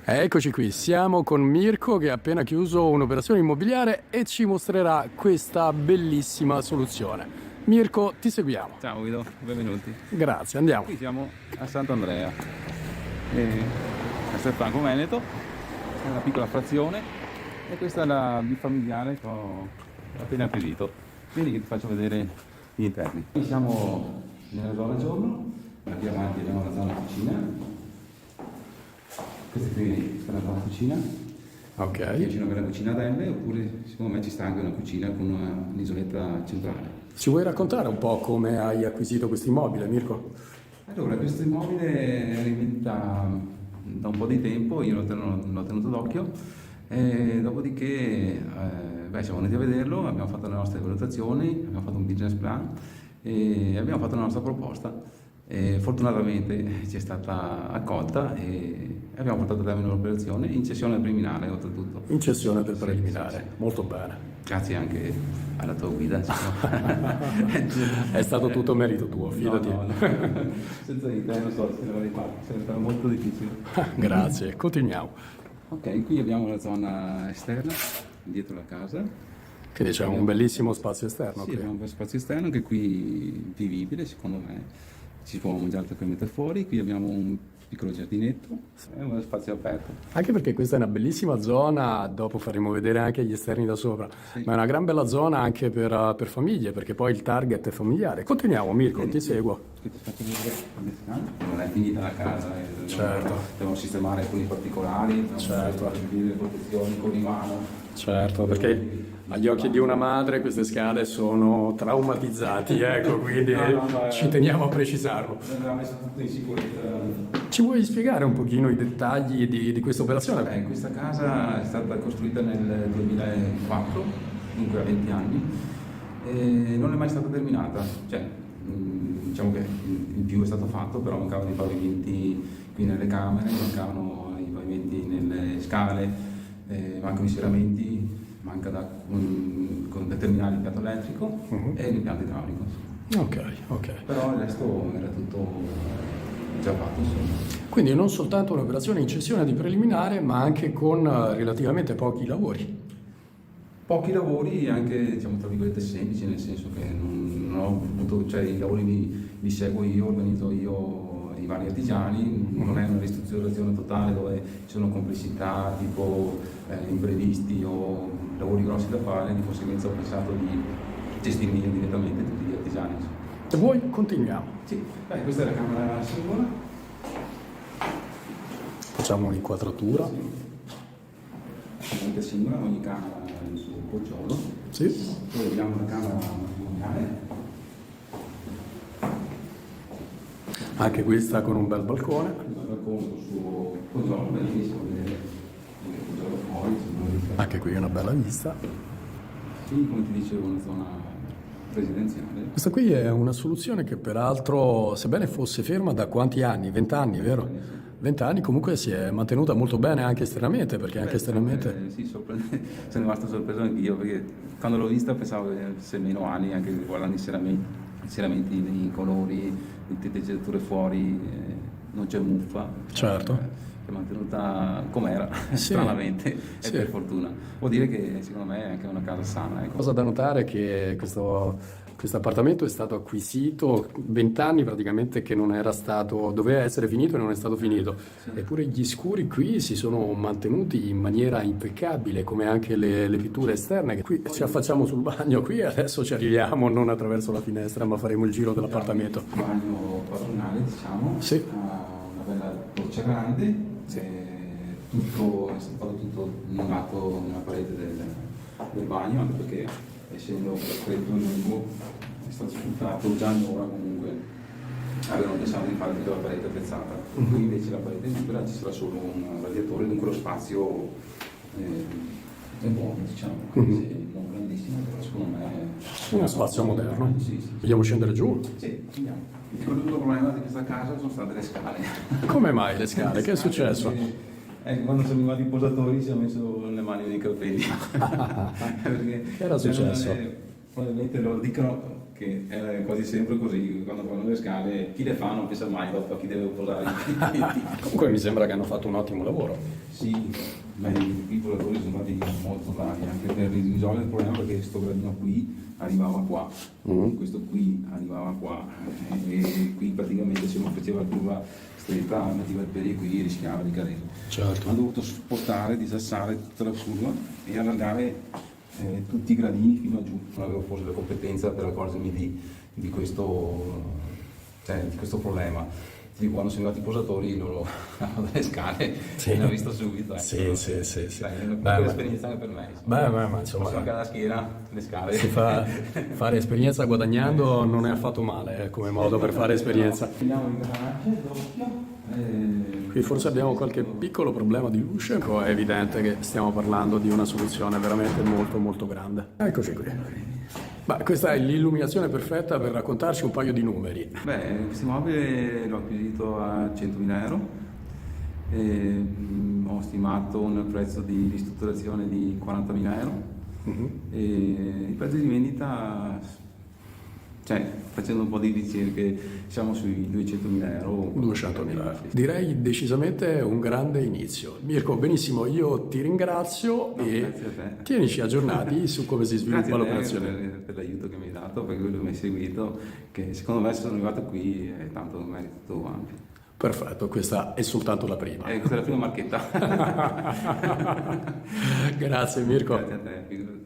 Eccoci qui, siamo con Mirko che ha appena chiuso un'operazione immobiliare e ci mostrerà questa bellissima soluzione. Mirko, ti seguiamo. Ciao Guido, benvenuti. Grazie, andiamo. Qui siamo a Sant'Andrea, a Castelfranco Veneto, è una piccola frazione e questa è la bifamiliare che ho appena acquisito. Vieni che ti faccio vedere gli interni. Qui siamo nella zona giorno, qui avanti abbiamo la zona cucina. Questa qui è la zona cucina, Ok. vicino alla cucina ad L, oppure secondo me ci sta anche una cucina con un'isoletta centrale. Ci vuoi raccontare un po' come hai acquisito questo immobile, Mirko? Allora, questo immobile è in vendita da un po' di tempo, io l'ho tenuto d'occhio, e dopodiché siamo venuti a vederlo, abbiamo fatto le nostre valutazioni, abbiamo fatto un business plan e abbiamo fatto la nostra proposta. E fortunatamente ci è stata accolta e abbiamo portato a termine l'operazione in cessione preliminare oltretutto. In cessione del preliminare, molto bene. Grazie anche alla tua guida. È stato tutto merito tuo, fidati. No. Senza di te non so se l'avrei fatto, sarebbe stato molto difficile. Grazie, continuiamo. Ok, qui abbiamo la zona esterna, dietro la casa. Quindi c'è un bellissimo spazio esterno Sì, qui. abbiamo un bel spazio esterno che qui vivibile, secondo me. Si può mangiare tranquillamente fuori, qui abbiamo un piccolo giardinetto e uno spazio aperto. Anche perché questa è una bellissima zona, dopo faremo vedere anche gli esterni da sopra, Sì. ma è una gran bella zona anche per famiglie, perché poi il target è familiare. Continuiamo, Mirko, ti seguo. Qui ti faccio vedere come sta. Non è finita la casa, Certo. dobbiamo sistemare alcuni particolari, dobbiamo Certo. aggiungere le protezioni con in mano. Certo, perché agli occhi di una madre queste scale sono traumatizzati, ecco, quindi ci teniamo a precisarlo. Abbiamo messo tutto in sicurezza. Ci vuoi spiegare un pochino i dettagli di questa operazione? Questa casa è stata costruita nel 2004, dunque ha 20 anni, e non è mai stata terminata. Diciamo che in più è stato fatto, però mancavano i pavimenti qui nelle camere, mancavano i pavimenti nelle scale, mancano i serramenti, manca con determinare l'impianto elettrico e l'impianto idraulico. Ok. Però il resto era tutto già fatto, insomma. Quindi non soltanto un'operazione in cessione di preliminare, ma anche con relativamente pochi lavori. Pochi lavori, anche diciamo tra virgolette semplici, nel senso che non ho avuto, cioè i lavori li seguo io, organizzo io i vari artigiani, non è una ristrutturazione totale dove ci sono complessità tipo imprevisti o lavori grossi da fare, di conseguenza ho pensato di gestirmi io direttamente tutti gli artigiani. Se vuoi, continuiamo. Sì, questa è la camera singola. Facciamo un'inquadratura. Camera singola, ogni camera ha il suo poggiolo. Sì. Poi abbiamo la camera matrimoniale. Anche questa con un bel balcone. Il balcone col suo poggiolo, bellissimo vedere il poggiolo fuori. Anche qui una bella vista. Sì, come ti dicevo, una zona residenziale. Questa qui è una soluzione che peraltro, sebbene fosse ferma da quanti anni? 20 anni, vero? 20 anni comunque si è mantenuta molto bene anche esternamente, perché anche esternamente... Sì, sono rimasto sorpreso anch'io, perché quando l'ho vista pensavo che fosse meno anni, anche guardando i serramenti, i colori, le teggiature fuori, non c'è muffa. Certo. È mantenuta com'era, Sì. stranamente, Sì. e per fortuna. Vuol dire che secondo me è anche una casa sana. Ecco. Cosa da notare è che questo appartamento è stato acquisito 20 anni praticamente che non era stato, doveva essere finito e non è stato finito. Sì. Eppure gli scuri qui si sono mantenuti in maniera impeccabile, come anche le pitture esterne. Qui ci affacciamo sul bagno qui e adesso ci arriviamo non attraverso la finestra, ma faremo il giro dell'appartamento. Il bagno padronale, diciamo, Sì. ha una bella doccia grande, è stato tutto innovato nella parete del bagno, anche perché essendo stretto e lungo è stato sfruttato già allora comunque avevano pensato di fare tutta la parete attrezzata. Qui invece la parete libera ci sarà solo un radiatore, dunque lo spazio è buono, diciamo, quindi non grandissimo, però secondo me è Uno spazio moderno. Sì. Vogliamo scendere giù? Sì, andiamo. L'unico problema di questa casa sono state le scale. Come mai le scale? Che è successo? Quando sono arrivati i posatori si è messo le mani nei capelli. Perché Che era successo? probabilmente loro dicono che che è quasi sempre così, quando fanno le scale, chi le fa non pensa mai dopo a chi deve posare i piedi. Comunque mi sembra che hanno fatto un ottimo lavoro. Sì, beh, i lavoratori sono stati molto bravi anche per risolvere il problema, perché questo gradino qui arrivava qua, questo qui arrivava qua, e qui praticamente se uno faceva la curva stretta metteva il piede qui e rischiava di cadere. Certo. Hanno dovuto spostare, disassare tutta la curva e allargare tutti i gradini fino a giù. Non avevo forse la competenza per accorgermi di questo, cioè, di questo problema. Di quando sono arrivati i posatori loro hanno delle scale e l'ho visto subito. Sì. Dai, è una piccola esperienza anche per me. Ma insomma, Posso anche alla schiena, le scale. fare esperienza guadagnando non è affatto male come modo per fare esperienza. Finiamo il garage, doppio. Qui forse abbiamo qualche piccolo problema di luce, è evidente che stiamo parlando di una soluzione veramente molto molto grande. Eccoci qui. Ma questa è l'illuminazione perfetta per raccontarci un paio di numeri. Beh, questo immobile l'ho acquisito a 100.000 euro e ho stimato un prezzo di ristrutturazione di 40.000 euro e il prezzo di vendita, cioè facendo un po' di ricerche, siamo sui 200.000 euro. 200.000 euro. Direi decisamente un grande inizio. Mirko, benissimo, io ti ringrazio e grazie a te. tienici aggiornati su come si sviluppa Grazie a te l'operazione. per l'aiuto che mi hai dato, per quello che mi hai seguito, che secondo me se sono arrivato qui è tanto merito tuo anche. Perfetto, questa è soltanto la prima. Questa è la prima marchetta. Grazie Mirko. Grazie a te, figurati.